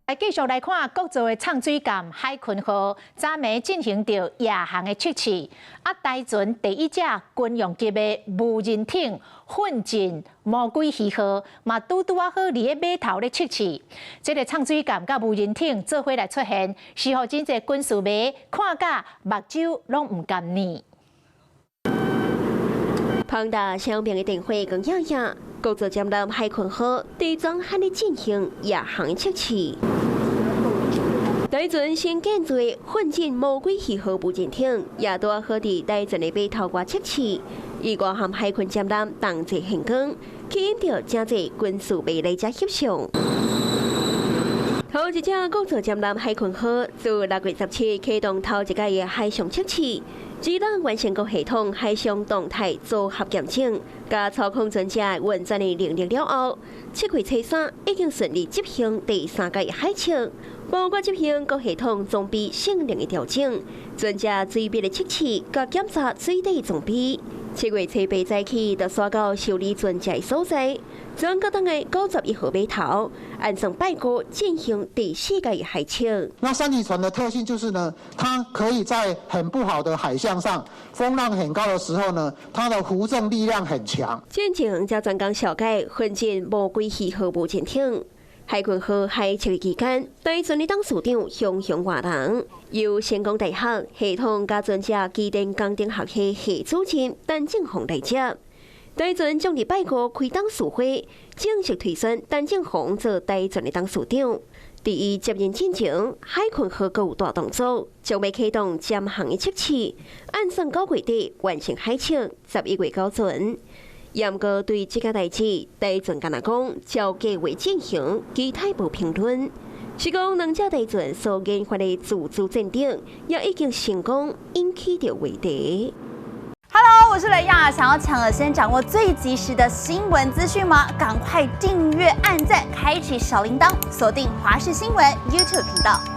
来继续来看国造的唱水舰海鲲号，昨暝进行着夜航的测试。台船第一只军用级的无人艇奋进魔鬼鱼号，嘛拄好伫个码头咧测试。这个唱水舰甲无人艇做伙来出现，是互真侪军事迷看甲目睭拢唔甘呢。庞大响亮的电火更耀耀，国造舰舰海鲲号地装还咧进行夜航测试。台船新建造奋进魔鬼鱼号无人艇，也拄好伫台船的码头外测试。伊外含海鲲舰舰同齐现光，吸引着真侪军事迷来遮翕相。头一只国造舰海鲲号自6月17启动头一届的海上测试。只当完成各系统海上动态组合验证，加操控专家运转的能力了后，7月初3已经顺利执行第3届海测，包括执行各系统装备性能的调整，专家水表的测试，甲检查水底装备。7月初8早起，就刷到修理专家的所在，将各档的91号码头安上拜过进行第4届海测。那三体船的特性就是呢，它可以在很不好的海象上，风浪很高的时候呢，它的浮正力量很强。进前才专工小解奋进魔鬼鱼号无人艇。海鲲号海测期间，台船的董事长熊熊活人，由成功大学系统甲专家机电工程学系系主任陈正宏来接。台船将伫拜五开董事会，正式推选陈正宏做台船的董事长。第一接任进前，海鲲号阁有大动作，将要启动潜航的测试，按算9月底完成海测，11月交船。也毋过对这件代志，台船敢若讲照计划进行，其他无评论。是讲两只台船所研发的自主舰艇，也已经成功引起着话题。Hello， 我是雷亚，想要抢了先掌握最及时的新闻资讯吗？赶快订阅、按赞、开启小铃铛，锁定华视新闻 YouTube 频道。